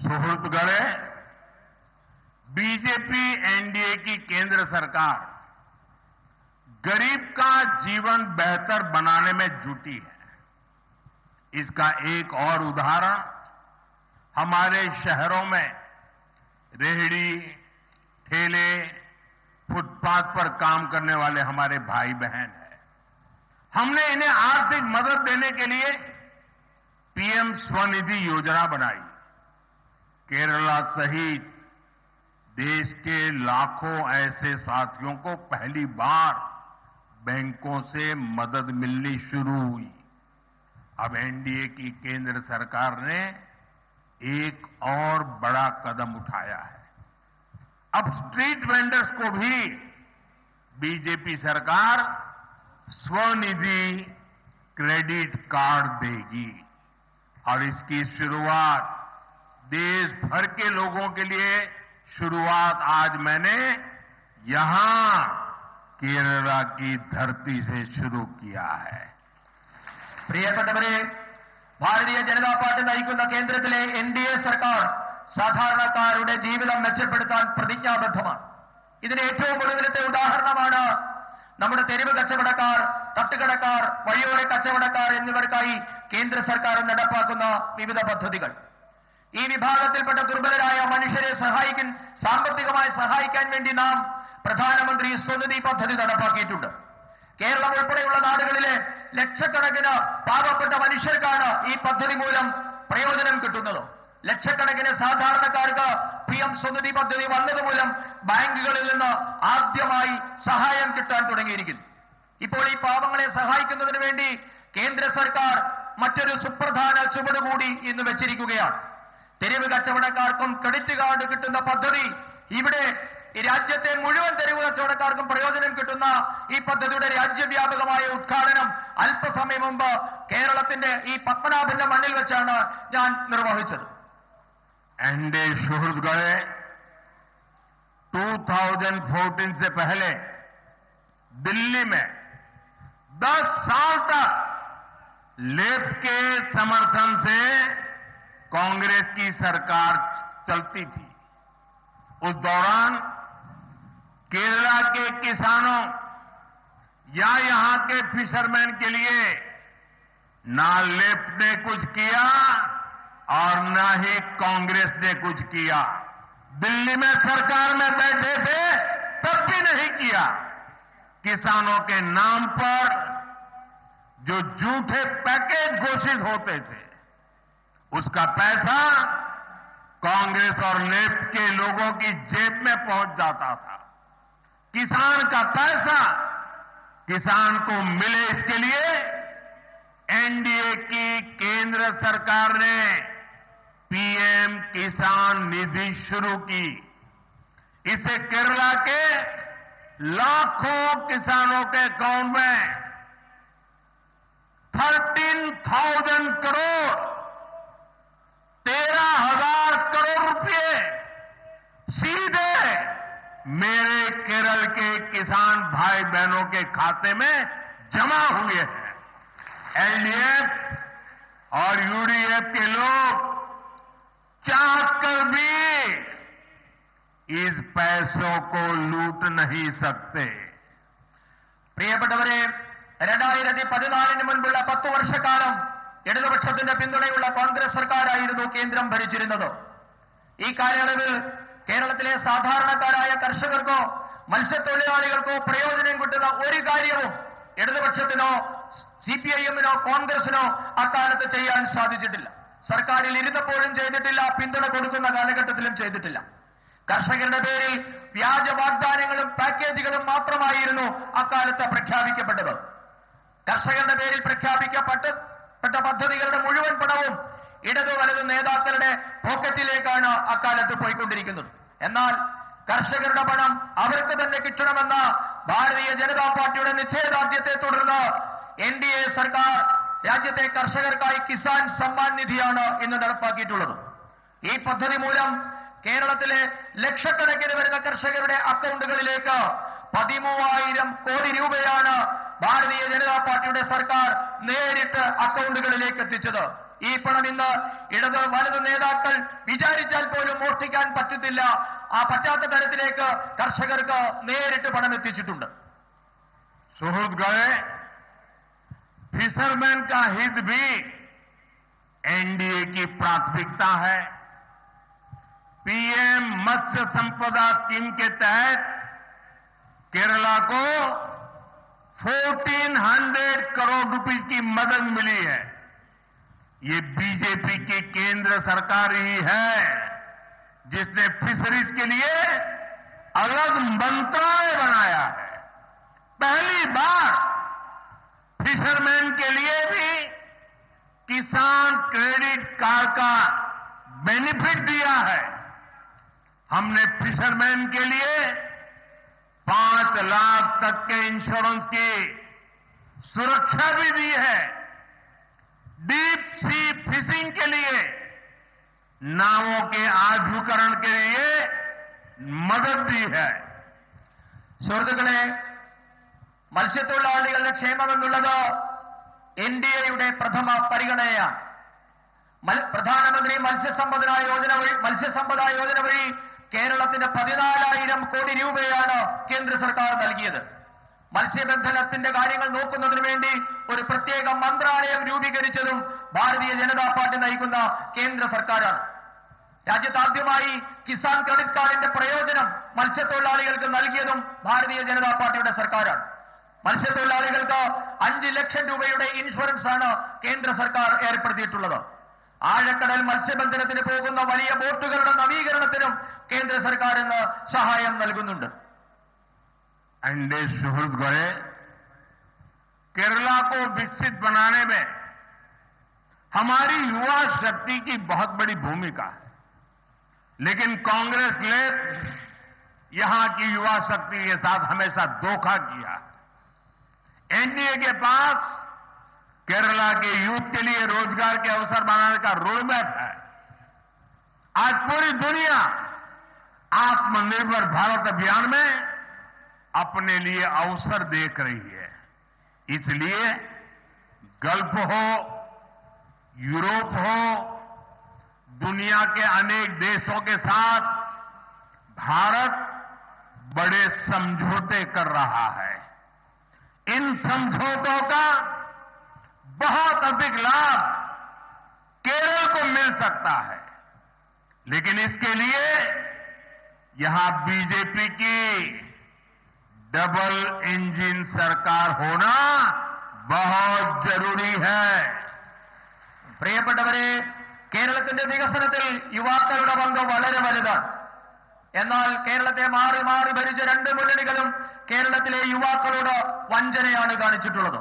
सुहृदगणे, BJP NDA की केंद्र सरकार गरीब का जीवन बेहतर बनाने में जुटी है। इसका एक और उदाहरण हमारे शहरों में रेहड़ी, ठेले, फुटपाथ पर काम करने वाले हमारे भाई बहन हैं। हमने इन्हें आर्थिक मदद देने के लिए पीएम स्वनिधि योजना बनाई। केरला सहित देश के लाखों ऐसे साथियों को पहली बार बैंकों से मदद मिलनी शुरू हुई। अब एनडीए की केंद्र सरकार ने एक और बड़ा कदम उठाया है। अब स्ट्रीट वेंडर्स को भी बीजेपी सरकार स्वनिधि क्रेडिट कार्ड देगी और इसकी शुरुआत देश भर के लोगों के लिए शुरुआत आज मैंने यहां केरला की धरती से शुरू किया है। പ്രിയപ്പെട്ടവരെ, ഭാരതീയ ജനതാ പാർട്ടി നയിക്കുന്ന കേന്ദ്രത്തിലെ എൻഡിഎ സർക്കാർ സാധാരണക്കാരുടെ ജീവിതം മെച്ചപ്പെടുത്താൻ പ്രതിജ്ഞാബദ്ധമാണ്. ഇതിന് ഏറ്റവും ഒടുവിലത്തെ ഉദാഹരണമാണ് നമ്മുടെ തെരുവ് കച്ചവടക്കാർ, തട്ടുകടക്കാർ, വഴിയോര കച്ചവടക്കാർ എന്നിവർക്കായി കേന്ദ്ര സർക്കാർ നടപ്പാക്കുന്ന വിവിധ പദ്ധതികൾ. ഈ വിഭാഗത്തിൽപ്പെട്ട ദുർബലരായ മനുഷ്യരെ സാമ്പത്തികമായി സഹായിക്കാൻ വേണ്ടി നാം പ്രധാനമന്ത്രി സ്വനിധി പദ്ധതി നടപ്പാക്കിയിട്ടുണ്ട്. കേരളം ഉൾപ്പെടെയുള്ള നാടുകളിലെ ലക്ഷക്കണക്കിന് പാവപ്പെട്ട മനുഷ്യർക്കാണ് ഈ പദ്ധതി മൂലം പ്രയോജനം കിട്ടുന്നത്. ലക്ഷക്കണക്കിന് സാധാരണക്കാർക്ക് പിഎം സ്വനിധി പദ്ധതി വന്നതുമൂലം ബാങ്കുകളിൽ നിന്ന് ആദ്യമായി സഹായം കിട്ടാൻ തുടങ്ങിയിരിക്കുന്നു. ഇപ്പോൾ ഈ പാവങ്ങളെ സഹായിക്കുന്നതിന് വേണ്ടി കേന്ദ്ര സർക്കാർ മറ്റൊരു സുപ്രധാന ചുവട് കൂടി ഇന്ന് വെച്ചിരിക്കുകയാണ്. തെരുവ് കച്ചവടക്കാർക്കും ക്രെഡിറ്റ് കാർഡ് കിട്ടുന്ന പദ്ധതി, ഇവിടെ രാജ്യത്തെ മുഴുവൻ തെരുവ് കച്ചവടക്കാർക്കും പ്രയോജനം കിട്ടുന്ന ഈ പദ്ധതിയുടെ രാജ്യവ്യാപകമായ ഉദ്ഘാടനം അല്പസമയം മുമ്പ് കേരളത്തിന്റെ ഈ പത്മനാഭന്റെ മണ്ണിൽ വെച്ചാണ് ഞാൻ നിർവഹിച്ചത്. एनडीए सुहृदगणे, 2014 से पहले दिल्ली में 10 साल तक लेफ्ट के समर्थन से कांग्रेस की सरकार चलती थी। उस दौरान केरला के किसानों या यहां के फिशरमैन के लिए ना लेफ्ट ने कुछ किया और न ही कांग्रेस ने कुछ किया। दिल्ली में सरकार में बैठे थे तब भी नहीं किया। किसानों के नाम पर जो झूठे पैकेज घोषित होते थे, उसका पैसा कांग्रेस और लेफ्ट के लोगों की जेब में पहुंच जाता था। किसान का पैसा किसान को मिले, इसके लिए एनडीए की केंद्र सरकार ने पीएम किसान निधि शुरू की। इसे केरला के लाखों किसानों के अकाउंट में 13,000 करोड़ 13,000 करोड़ रुपए सीधे मेरे केरल के किसान भाई बहनों के खाते में जमा हुए हैं। एलडीएफ और यूडीएफ के लोग चाहकर भी इस पैसों को लूट नहीं सकते। പ്രിയപ്പെട്ടവരെ, 2014 മുൻപുള്ള 10 വർഷക്കാലം ഇടതുപക്ഷത്തിന്റെ പിന്തുണയുള്ള കോൺഗ്രസ് സർക്കാരായിരുന്നു കേന്ദ്രം ഭരിച്ചിരുന്നത്. ഈ കാലയളവിൽ കേരളത്തിലെ സാധാരണക്കാരായ കർഷകർക്കോ മത്സ്യത്തൊഴിലാളികൾക്കോ പ്രയോജനം കിട്ടുന്ന ഒരു കാര്യവും ഇടതുപക്ഷത്തിനോ സിപിഐഎമ്മിനോ കോൺഗ്രസിനോ അക്കാലത്ത് ചെയ്യാൻ സാധിച്ചിട്ടില്ല. സർക്കാരിൽ ഇരുന്നപ്പോഴും ചെയ്തിട്ടില്ല, പിന്തുണ കൊടുക്കുന്ന കാലഘട്ടത്തിലും ചെയ്തിട്ടില്ല. കർഷകരുടെ പേരിൽ വ്യാജ വാഗ്ദാനങ്ങളും പാക്കേജുകളും മാത്രമായിരുന്നു അക്കാലത്ത് പ്രഖ്യാപിക്കപ്പെട്ടത്. കർഷകരുടെ പേരിൽ പ്രഖ്യാപിക്കപ്പെട്ട പദ്ധതികളുടെ മുഴുവൻ പണവും ഇടതു വലതു നേതാക്കളുടെ പോക്കറ്റിലേക്കാണ് അക്കാലത്ത് പോയിക്കൊണ്ടിരിക്കുന്നത്. എന്നാൽ കർഷകരുടെ പണം അവർക്ക് തന്നെ കിട്ടണമെന്ന ഭാരതീയ ജനതാ പാർട്ടിയുടെ നിശ്ചയദാർഢ്യത്തെ തുടർന്ന് എൻഡിഎ സർക്കാർ രാജ്യത്തെ കർഷകർക്കായി കിസാൻ സമ്മാൻ നിധിയാണ് ഇന്ന് നടപ്പാക്കിയിട്ടുള്ളത്. ഈ പദ്ധതി മൂലം കേരളത്തിലെ ലക്ഷക്കണക്കിന് വരുന്ന കർഷകരുടെ അക്കൗണ്ടുകളിലേക്ക് 13,000 കോടി രൂപയാണ് ഭാരതീയ ജനതാ പാർട്ടിയുടെ സർക്കാർ നേരിട്ട് അക്കൗണ്ടുകളിലേക്ക് എത്തിച്ചത്. ഈ പണം ഇന്ന് ഇടത് വലത് നേതാക്കൾ വിചാരിച്ചാൽ പോലും മോഷ്ടിക്കാൻ പറ്റത്തില്ല. ആ പറ്റാത്ത തരത്തിലേക്ക് കർഷകർക്ക് നേരിട്ട് പണം എത്തിച്ചിട്ടുണ്ട്. सुहृदगण, फिशरमैन का हित भी एनडीए की प्राथमिकता है। पीएम मत्स्य संपदा स्कीम के तहत केरला को 1400 करोड़ रुपए की मदद मिली है। ये बीजेपी की केंद्र सरकार ही है जिसने फिशरीज के लिए अलग मंत्रालय बनाया है। पहली बार फिशरमैन के लिए भी किसान क्रेडिट कार्ड का बेनिफिट दिया है। हमने फिशरमैन के लिए 5 लाख तक के इंश्योरेंस की सुरक्षा भी दी है। डीप सी फिशिंग के लिए नावों के आधुनिकीकरण के लिए मदद दी है. സുഹൃത്തുക്കളെ, മത്സ്യത്തൊഴിലാളികളുടെ ക്ഷേമമെന്നുള്ളത് എൻഡിഎയുടെ പ്രഥമ പരിഗണനയാണ്. പ്രധാനമന്ത്രി മത്സ്യസമ്പദാ യോജന വഴി കേരളത്തിന് 14,000 കോടി രൂപയാണ് കേന്ദ്ര സർക്കാർ നൽകിയത്. മത്സ്യബന്ധനത്തിന്റെ കാര്യങ്ങൾ നോക്കുന്നതിന് വേണ്ടി ഒരു പ്രത്യേക മന്ത്രാലയം രൂപീകരിച്ചതും ഭാരതീയ ജനതാ പാർട്ടി നയിക്കുന്ന കേന്ദ്ര സർക്കാരാണ്. രാജ്യത്താദ്യമായി കിസാൻ ക്രെഡിറ്റ് കാർഡിന്റെ പ്രയോജനം മത്സ്യത്തൊഴിലാളികൾക്ക് നൽകിയതും ഭാരതീയ ജനതാ പാർട്ടിയുടെ സർക്കാരാണ്. മത്സ്യത്തൊഴിലാളികൾക്ക് 5 ലക്ഷം രൂപയുടെ ഇൻഷുറൻസ് ആണ് കേന്ദ്ര സർക്കാർ ഏർപ്പെടുത്തിയിട്ടുള്ളത്. ആഴക്കടൽ മത്സ്യബന്ധനത്തിന് പോകുന്ന വലിയ ബോട്ടുകളുടെ നവീകരണത്തിനും കേന്ദ്ര സർക്കാർ ഇന്ന് സഹായം നൽകുന്നുണ്ട്. एनडीए सुहृदगण, केरला को विकसित बनाने में हमारी युवा शक्ति की बहुत बड़ी भूमिका है, लेकिन कांग्रेस ने यहां की युवा शक्ति के साथ हमेशा धोखा किया. एनडीए के पास केरला के यूथ के लिए रोजगार के अवसर बनाने का रोडमैप है. आज पूरी दुनिया आत्मनिर्भर भारत अभियान में अपने लिए अवसर देख रही है. इसलिए गल्फ हो, यूरोप हो, दुनिया के अनेक देशों के साथ भारत बड़े समझौते कर रहा है. इन समझौतों का बहुत अधिक लाभ केरल को मिल सकता है, लेकिन इसके लिए यहां बीजेपी की डबल इंजन सरकार होना बहुत जरूरी है. പ്രിയപ്പെട്ടവരെ, കേരളത്തിന്റെ വികസനത്തിൽ യുവാക്കളുടെ പങ്ക് വളരെ വലുതാണ്. എന്നാൽ കേരളത്തെ മാറി മാറി ഭരിച്ച 2 മുന്നണികളും കേരളത്തിലെ യുവാക്കളോട് വഞ്ചനയാണ് കാണിച്ചിട്ടുള്ളത്.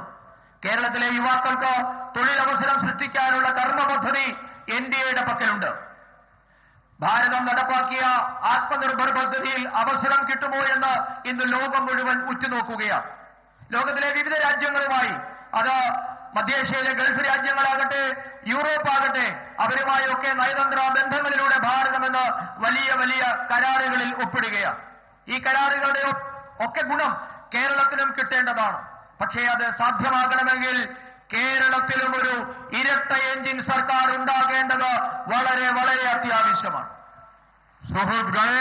കേരളത്തിലെ യുവാക്കൾക്ക് തൊഴിലവസരം സൃഷ്ടിക്കാനുള്ള കർമ്മ പദ്ധതി എൻഡിഎയുടെ പക്കലുണ്ട്. ഭാരതം നടപ്പാക്കിയ ആത്മനിർഭർ പദ്ധതിയിൽ അവസരം കിട്ടുമോ എന്ന് ഇന്ന് ലോകം മുഴുവൻ ഉറ്റുനോക്കുകയാണ്. ലോകത്തിലെ വിവിധ രാജ്യങ്ങളുമായി, അത് മധ്യേഷ്യയിലെ ഗൾഫ് രാജ്യങ്ങളാകട്ടെ, യൂറോപ്പ് ആകട്ടെ, അവരുമായൊക്കെ നയതന്ത്ര ബന്ധങ്ങളിലൂടെ ഭാരതം ഇന്ന് വലിയ വലിയ കരാറുകളിൽ ഒപ്പിടുകയാണ്. ഈ കരാറുകളുടെ ഒക്കെ ഗുണം കേരളത്തിനും കിട്ടേണ്ടതാണ്. പക്ഷേ അത് സാധ്യമാകണമെങ്കിൽ കേരളത്തിലും ഒരു ഇരട്ട എഞ്ചിൻ സർക്കാർ ഉണ്ടാകേണ്ടത് വളരെ വളരെ അത്യാവശ്യമാണ്. सुहृदगण,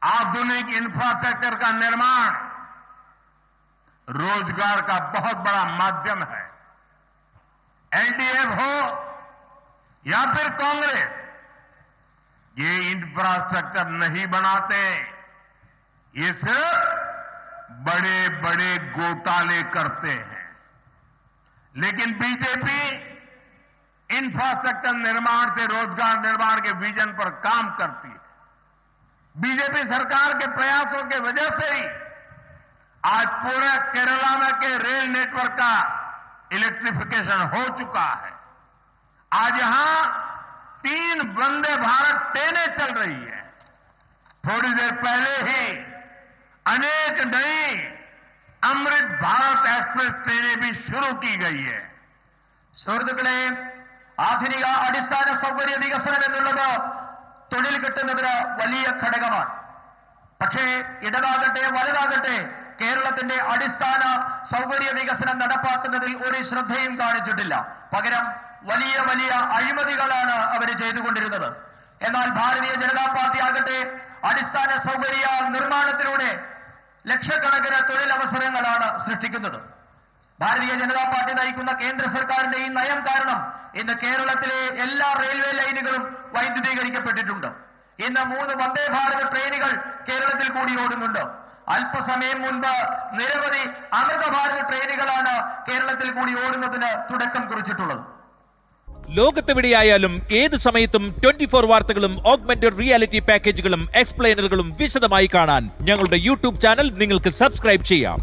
आधुनिक इंफ्रास्ट्रक्चर का निर्माण रोजगार का बहुत बड़ा माध्यम है. एलडीएफ हो या फिर कांग्रेस, ये इंफ्रास्ट्रक्चर नहीं बनाते. ये सिर्फ बड़े बड़े घोटाले करते हैं. लेकिन बीजेपी इंफ्रास्ट्रक्चर निर्माण से रोजगार निर्माण के विजन पर काम करती है. बीजेपी सरकार के प्रयासों के वजह से ही आज पूरे केरला में के रेल नेटवर्क का इलेक्ट्रिफिकेशन हो चुका है. आज यहां 3 वंदे भारत ट्रेनें चल रही है. थोड़ी देर पहले ही अनेक नई अमृत भारत एक्सप्रेस ट्रेनें भी शुरू की गई है. സുഹൃത്തുക്കളെ, ആധുനിക അടിസ്ഥാന സൗകര്യ വികസനം എന്നുള്ളത് തൊഴിൽ കിട്ടുന്നതിന് വലിയ ഘടകമാണ്. പക്ഷേ ഇടതാകട്ടെ വലുതാകട്ടെ, കേരളത്തിന്റെ അടിസ്ഥാന സൗകര്യ വികസനം നടപ്പാക്കുന്നതിൽ ഒരു ശ്രദ്ധയും കാണിച്ചിട്ടില്ല. പകരം വലിയ വലിയ അഴിമതികളാണ് അവർ ചെയ്തുകൊണ്ടിരുന്നത്. എന്നാൽ ഭാരതീയ ജനതാ പാർട്ടി ആകട്ടെ അടിസ്ഥാന സൗകര്യ നിർമ്മാണത്തിലൂടെ ലക്ഷക്കണക്കിന് തൊഴിലവസരങ്ങളാണ് സൃഷ്ടിക്കുന്നത്. ഭാരതീയ ജനതാ പാർട്ടി നയിക്കുന്ന കേന്ദ്ര സർക്കാരിന്റെ ഈ നയം കാരണം ഇന്ന് കേരളത്തിലെ എല്ലാ റെയിൽവേ ലൈനുകളും വൈദ്യുതീകരിക്കപ്പെട്ടിട്ടുണ്ട്. ഇന്ന് 3 വന്ദേ ഭാരത് ട്രെയിനുകൾ കേരളത്തിൽ കൂടി ഓടുന്നുണ്ട്. അല്പസമയം മുൻപ് നിരവധി അമൃത ഭാരത് ട്രെയിനുകളാണ് കേരളത്തിൽ കൂടി ഓടുന്നതിന് തുടക്കം കുറിച്ചിട്ടുള്ളത്. ലോകത്തെവിടെയായാലും ഏത് സമയത്തും 24 വാർത്തകളും ഓഗ്മെന്റഡ് റിയാലിറ്റി പാക്കേജുകളും എക്സ്പ്ലെയിനറുകളും വിശദമായി കാണാൻ ഞങ്ങളുടെ യൂട്യൂബ് ചാനൽ നിങ്ങൾക്ക് സബ്സ്ക്രൈബ് ചെയ്യാം.